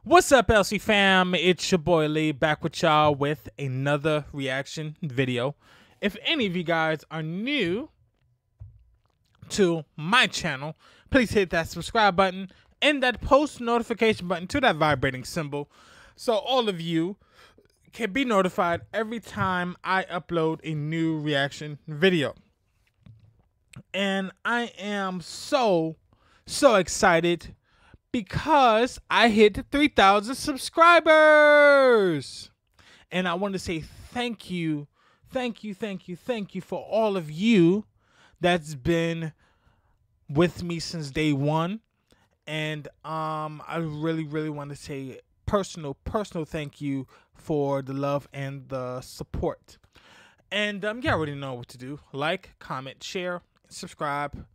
What's up, LC fam? It's your boy Lee back with y'all with another reaction video. If any of you guys are new to my channel, please hit that subscribe button and that post notification button to that vibrating symbol so all of you can be notified every time I upload a new reaction video. And I am so excited because I hit 3,000 subscribers. And I want to say thank you for all of you that's been with me since day one. And I really want to say personal thank you for the love and the support. And you already know what to do. Like, comment, share, subscribe.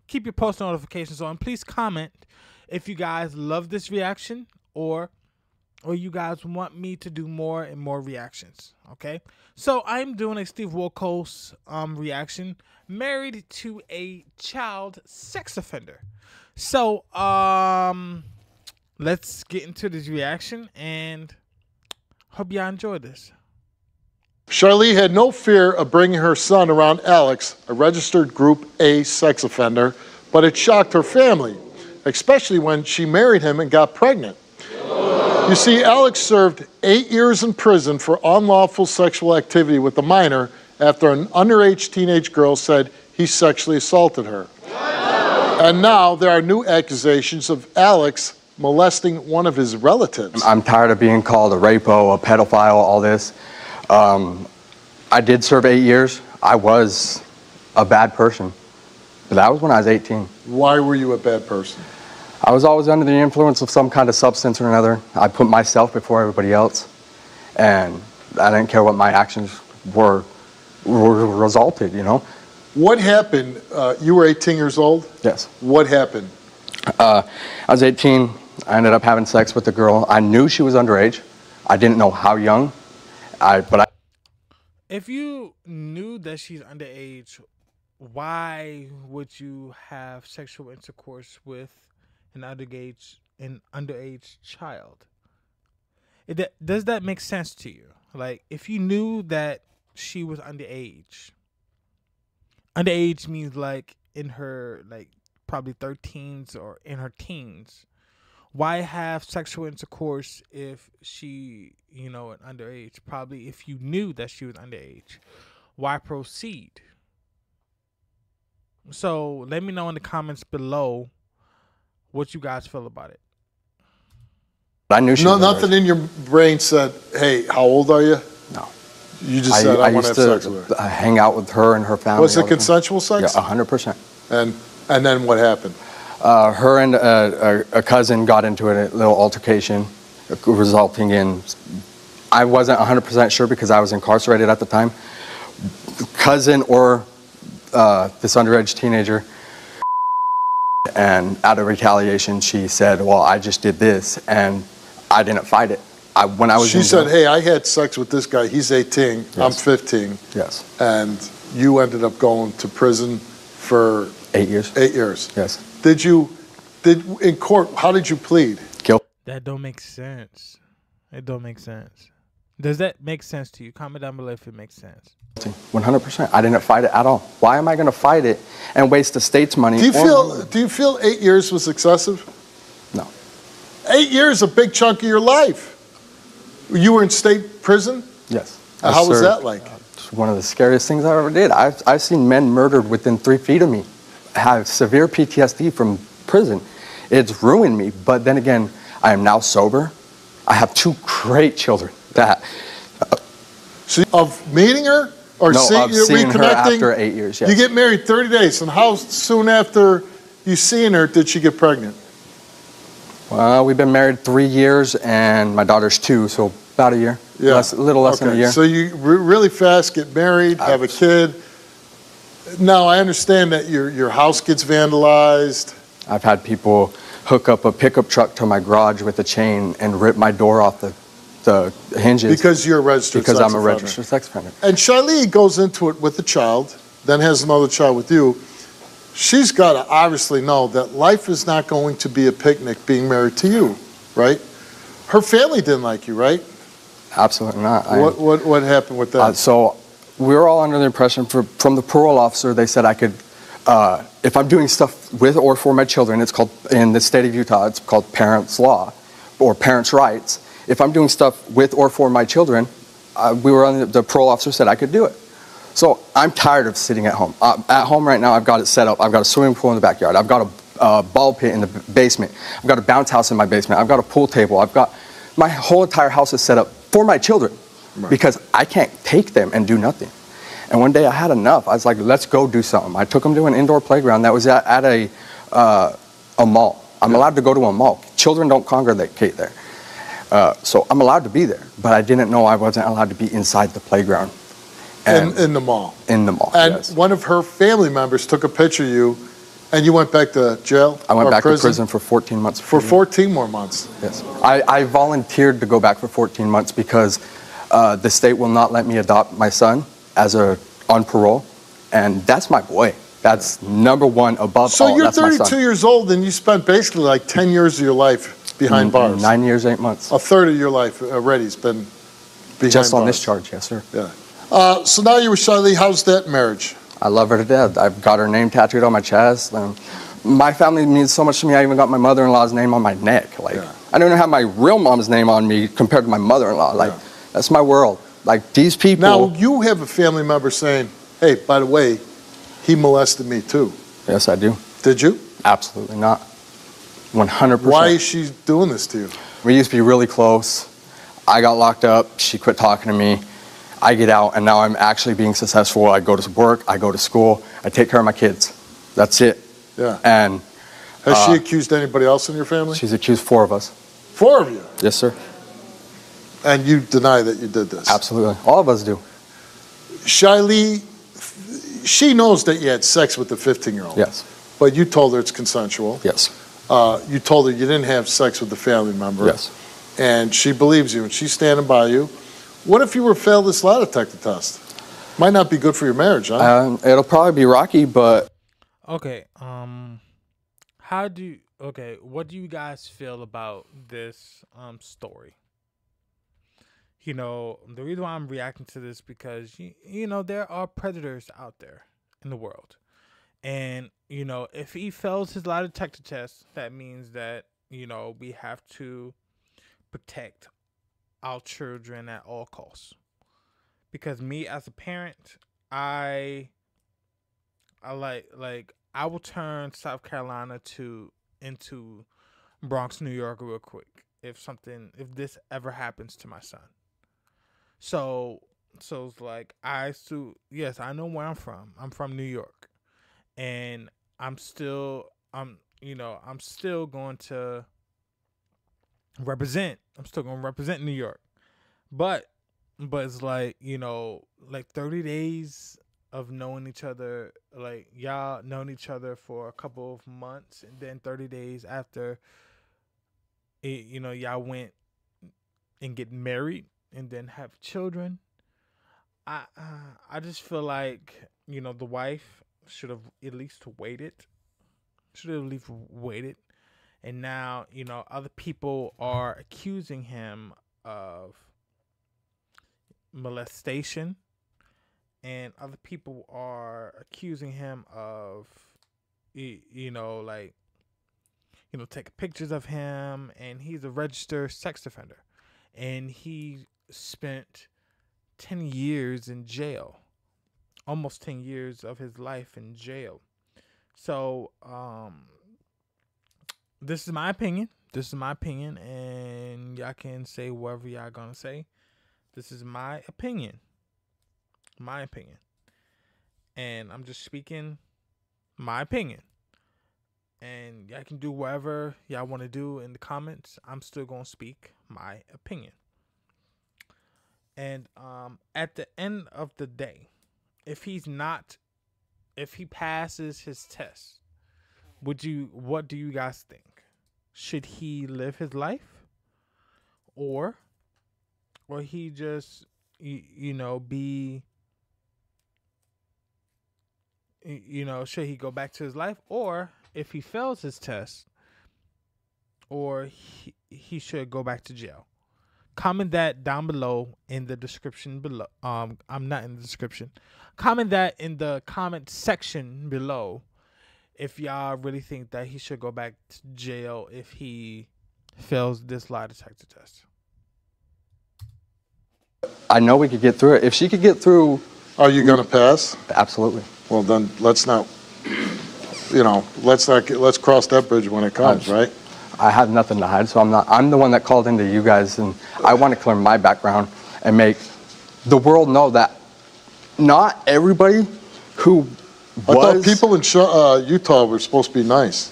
Keep your post notifications on. Please comment if you guys love this reaction or you guys want me to do more and more reactions. Okay, so I'm doing a Steve Wilkos reaction, married to a child sex offender. So let's get into this reaction and hope y'all enjoy this. Charlene had no fear of bringing her son around Alex, a registered Group A sex offender, but it shocked her family, especially when she married him and got pregnant. You see, Alex served 8 years in prison for unlawful sexual activity with a minor after an underage teenage girl said he sexually assaulted her. And now there are new accusations of Alex molesting one of his relatives. I'm tired of being called a rapo, a pedophile, all this. I did serve 8 years. I was a bad person, but that was when I was 18. Why were you a bad person? I was always under the influence of some kind of substance or another. I put myself before everybody else, and I didn't care what my actions were resulted, you know. What happened? You were 18 years old? Yes. What happened? I was 18. I ended up having sex with a girl. I knew she was underage. I didn't know how young. If you knew that she's underage, why would you have sexual intercourse with an underage child? Does that make sense to you? Like, if you knew that she was underage means like in her probably 13s or in her teens. Why have sexual intercourse if she, an underage? Probably if you knew that she was underage. Why proceed? So let me know in the comments below what you guys feel about it. I knew she was nothing in your brain said, hey, how old are you? No. You just said, I want to have sex with her. Hang out with her and her family. Was it consensual sex? Yeah, 100%. And then what happened? Her and a cousin got into a little altercation, resulting in, I wasn't 100% sure because I was incarcerated at the time. Cousin or this underage teenager, and out of retaliation, she said, well, I just did this, and I didn't fight it. She said, hey, I had sex with this guy. He's 18. Yes. I'm 15. Yes. And you ended up going to prison for 8 years. 8 years. Yes. In court, how did you plead? Guilt. That don't make sense. It don't make sense. Does that make sense to you? Comment down below if it makes sense. 100%. I didn't fight it at all. Why am I going to fight it and waste the state's money? Do you feel 8 years was excessive? No. 8 years, a big chunk of your life. You were in state prison? Yes. How was that like? It's one of the scariest things I ever did. I've seen men murdered within 3 feet of me. I have severe PTSD from prison. It's ruined me. But then again, I am now sober. I have 2 great children. So of meeting her? Or no, of seeing her after 8 years, yes. You get married 30 days, and how soon after you seeing her did she get pregnant? Well, we've been married 3 years, and my daughter's 2, so about a year. Yeah. A little less than a year. So you really fast get married, have a kid. Now, I understand that your house gets vandalized. I've had people hook up a pickup truck to my garage with a chain and rip my door off the hinges. Because you're a registered sex offender. Because I'm a registered sex offender. And Shiley goes into it with a child, then has another child with you. she's got to obviously know that life is not going to be a picnic being married to you, right? Her family didn't like you, right? Absolutely not. What happened with that? So we were all under the impression from the parole officer, they said I could, if I'm doing stuff with or for my children, it's called, in the state of Utah, it's called parents' law or parents' rights. If I'm doing stuff with or for my children, the parole officer said I could do it. So I'm tired of sitting at home. At home right now, I've got it set up. I've got a swimming pool in the backyard. I've got a ball pit in the basement. I've got a bounce house in my basement. I've got a pool table. My whole entire house is set up for my children because I can't take them and do nothing. And one day I had enough. I was like, let's go do something. I took them to an indoor playground that was at a mall. I'm allowed to go to a mall. Children don't congregate there. So I'm allowed to be there, but I didn't know I wasn't allowed to be inside the playground. In the mall. In the mall, And yes. one of her family members took a picture of you, and you went back to jail? I went or back to prison for 14 months. For 14 more months? Yes. I volunteered to go back for 14 months because the state will not let me adopt my son on parole, and that's my boy. That's number one above all. So you're That's my 32 son. years old, and you spent basically like 10 years of your life behind bars. 9 years, 8 months. A third of your life already has been behind Just on bars. this charge, yes, sir. Yeah. So now you're with Shiley. How's that marriage? I love her to death. I've got her name tattooed on my chest. My family means so much to me. I even got my mother-in-law's name on my neck. Like, I don't even have my real mom's name on me compared to my mother-in-law. Like, that's my world. Like, these people. Now you have a family member saying, "Hey, by the way, he molested me too." Yes, I do. Did you? Absolutely not. 100%. Why is she doing this to you? We used to be really close. I got locked up. She quit talking to me. I get out, and now I'm actually being successful. I go to work. I go to school. I take care of my kids. That's it. Yeah. And has she accused anybody else in your family? She's accused 4 of us. 4 of you? Yes, sir. And you deny that you did this? Absolutely. All of us do. Shiley, she knows that you had sex with the 15-year-old. Yes. But you told her it's consensual. Yes. You told her you didn't have sex with the family member. Yes. And she believes you, and she's standing by you. What if you were failed this lie detector test? Might not be good for your marriage, huh? It'll probably be rocky, but... Okay, what do you guys feel about this story? You know, the reason why I'm reacting to this because you know there are predators out there in the world. And, you know, if he fails his lie detector test, that means that, you know, we have to protect our children at all costs. Because me as a parent, I will turn South Carolina into Bronx, New York real quick if this ever happens to my son. So it's like yes, I know where I'm from. I'm from New York. And I'm still going to represent. I'm still going to represent New York. But it's like, you know, like 30 days of knowing each other, like y'all known each other for a couple of months, and then 30 days after you know, y'all went and get married and then have children. I just feel like, you know, the wife should have at least waited. And now, you know, other people are accusing him of molestation, and other people are accusing him of, you know, taking pictures of him, and he's a registered sex offender, and he spent 10 years in jail, almost 10 years of his life in jail. So, this is my opinion. And y'all can say whatever y'all gonna say. This is my opinion. And I'm just speaking my opinion. And y'all can do whatever y'all want to do in the comments. I'm still gonna speak my opinion. And at the end of the day, if he passes his test, what do you guys think? Should he live his life, or he just should he go back to his life? Or if he fails his test, or he should go back to jail. Comment that down below in the description below. I'm not in the description. Comment that in the comment section below if y'all really think that he should go back to jail if he fails this lie detector test. I know we could get through it. If she could get through... Are you going to pass? Absolutely. Well, then let's not, let's cross that bridge when it comes, right? I have nothing to hide, so I'm the one that called into you guys, and I want to clear my background and make the world know that not everybody who I thought people in Utah were supposed to be nice.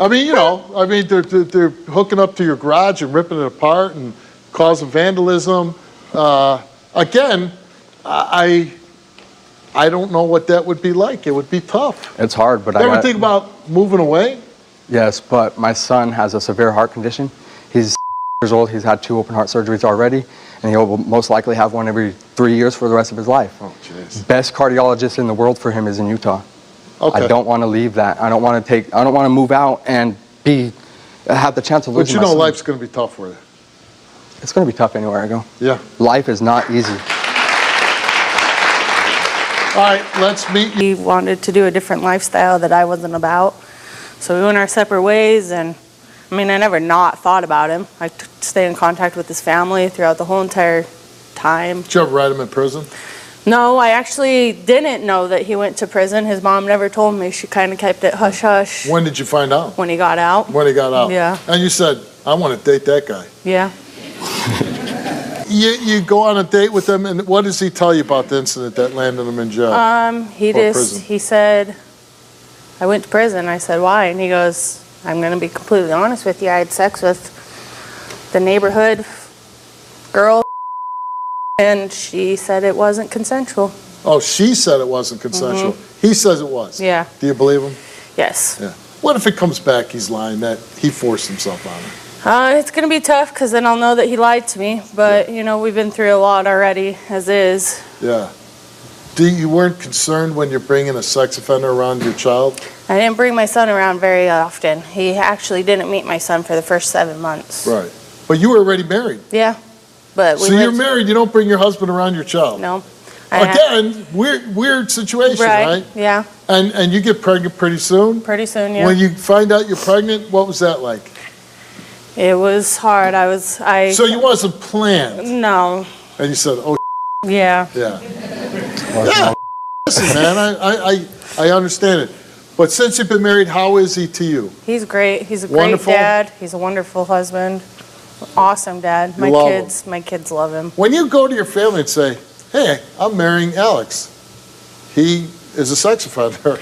I mean, they're hooking up to your garage and ripping it apart and causing vandalism. Again, I don't know what that would be like. It would be tough. It's hard, but you ever think about moving away? Yes, but my son has a severe heart condition. He's years old. He's had 2 open heart surgeries already, and he'll most likely have one every 3 years for the rest of his life. Oh, jeez. Best cardiologist in the world for him is in Utah. Okay. I don't want to leave that. I don't want to move out and have the chance of losing my son. Life's going to be tough for you. It's going to be tough anywhere I go. Yeah. Life is not easy. All right, let's meet you. He wanted to do a different lifestyle that I wasn't about. So we went our separate ways, and I mean, I never not thought about him. I stayed in contact with his family throughout the whole entire time. Did you ever write him in prison? No, I actually didn't know that he went to prison. His mom never told me. She kind of kept it hush-hush. When did you find out? When he got out. When he got out? Yeah. And you said, I want to date that guy. Yeah. You go on a date with him, and what does he tell you about the incident that landed him in jail? He said, I went to prison. I said, why? And he goes, I'm going to be completely honest with you. I had sex with the neighborhood girl, and she said it wasn't consensual. Oh, she said it wasn't consensual. Mm-hmm. He says it was. Yeah. Do you believe him? Yes. Yeah. What if it comes back he's lying, that he forced himself on her? It's going to be tough because then I'll know that he lied to me. But, we've been through a lot already as is. Yeah. You weren't concerned when you're bringing a sex offender around your child? I didn't bring my son around very often. He actually didn't meet my son for the first 7 months. Right. But you were already married. Yeah. But so you're married, you don't bring your husband around your child? No. Again, weird situation, right? Yeah. And you get pregnant pretty soon? Pretty soon, yeah. When you find out you're pregnant, what was that like? It was hard. So you wasn't planned? No. And you said, oh, yeah. Yeah. Yeah. Listen, man, I understand it. But since you've been married, how is he to you? He's great. He's a great dad. He's a wonderful husband. Awesome dad. My kids love him. When you go to your family and say, hey, I'm marrying Alex, he is a sex offender.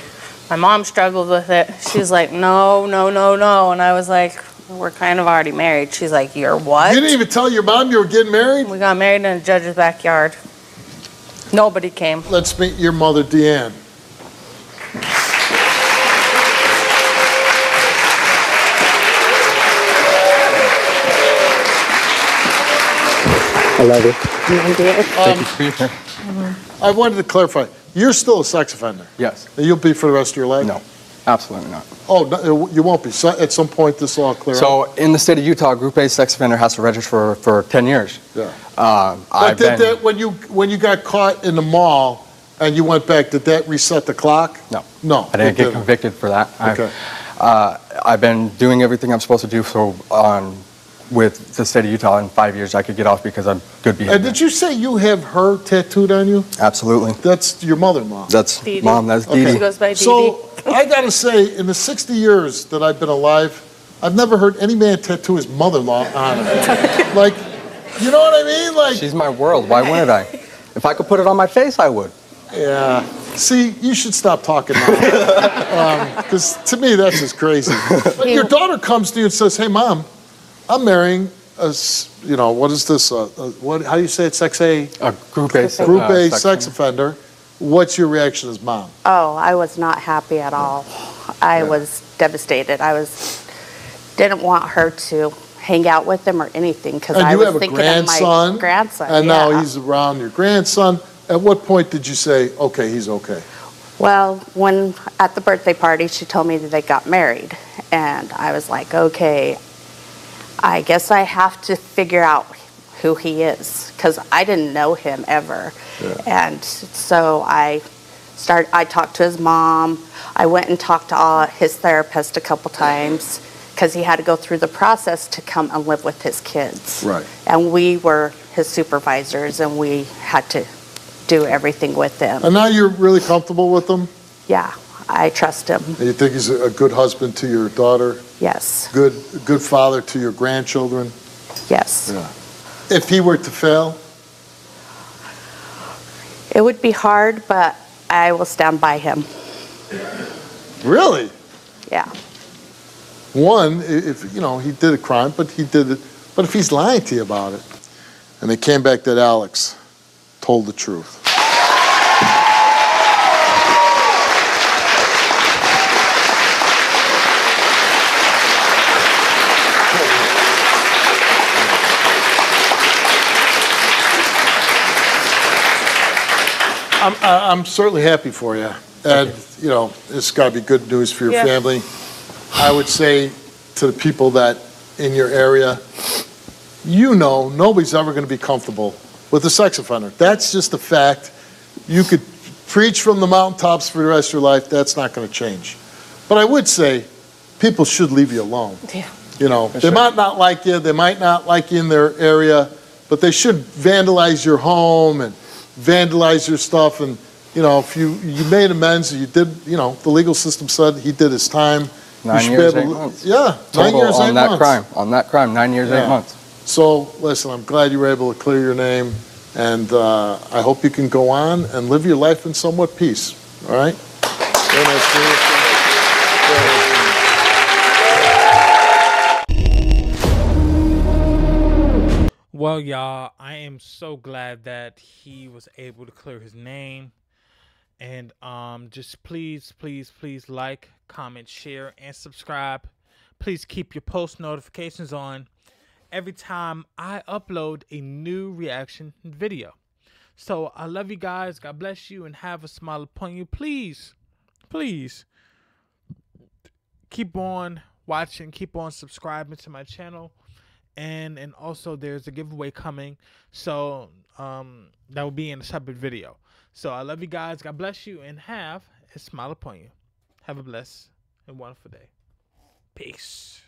My mom struggled with it. She was like, no, no, no, no. And I was like, we're kind of already married. She's like, you're what? You didn't even tell your mom you were getting married? We got married in a judge's backyard. Nobody came. Let's meet your mother, Deanne. I love you. I wanted to clarify. You're still a sex offender? Yes. You'll be for the rest of your life? No, absolutely not. Oh, no, you won't be. So at some point, this will all clear up? So in the state of Utah, Group A sex offender has to register for 10 years. Yeah. When you got caught in the mall and you went back, did that reset the clock? No. No. I didn't get convicted for that. Okay. I've been doing everything I'm supposed to do with the state of Utah. In 5 years, I could get off because I'm good behavior. And did you say you have her tattooed on you? Absolutely. That's your mother-in-law? That's Dee Dee. Mom, that's Dee Dee. She goes by Dee Dee. So I got to say, in the 60 years that I've been alive, I've never heard any man tattoo his mother-in-law on him. Like, you know what I mean? Like, she's my world. Why wouldn't I? If I could put it on my face, I would. Yeah. See, you should stop talking now. Because to me, that's just crazy. But your daughter comes to you and says, hey, Mom, I'm marrying what is this? How do you say it? Sex A? Group A. Group A sex offender. What's your reaction as mom? Oh, I was not happy at all. I was devastated. Didn't want her to hang out with him or anything because I was thinking of my grandson. And now he's around your grandson. At what point did you say, okay, he's okay? Well, when at the birthday party, she told me that they got married. And I was like, okay, I guess I have to figure out who he is, because I didn't know him ever. Yeah. And so I talked to his mom. I went and talked to his therapist a couple times, because he had to go through the process to come and live with his kids. Right. And we were his supervisors, and we had to do everything with them. And now you're really comfortable with him? Yeah, I trust him. And you think he's a good husband to your daughter? Yes. Good father to your grandchildren? Yes. Yeah. If he were to fail? It would be hard, but I will stand by him. Really? Yeah. One, if, you know, he did a crime, but he did it, but if he's lying to you about it, and they came back that Alex told the truth. I'm certainly happy for you. And, you know, it's got to be good news for your family. I would say to the people that in your area, you know, nobody's ever going to be comfortable with a sex offender. That's just a fact. You could preach from the mountaintops for the rest of your life. That's not going to change. But I would say people should leave you alone. Yeah. You know, they might not like you. They might not like you in their area, but they should vandalize your home and vandalize your stuff. And, you know, if you made amends, you did, you know, the legal system said he did his time. 9 years, 8 months. Yeah, total 9 years, 8 on that months. crime. On that crime, 9 years, 8 months. So, listen, I'm glad you were able to clear your name, and I hope you can go on and live your life in somewhat peace. All right? Very nice to meet you. Well, y'all, I am so glad that he was able to clear his name. And just please like, comment, share, and subscribe. Please keep your post notifications on every time I upload a new reaction video. So I love you guys. God bless you and have a smile upon you. Please keep on watching, keep on subscribing to my channel. And also there's a giveaway coming. So that will be in a separate video. So I love you guys. God bless you and have a smile upon you. Have a blessed and wonderful day. Peace.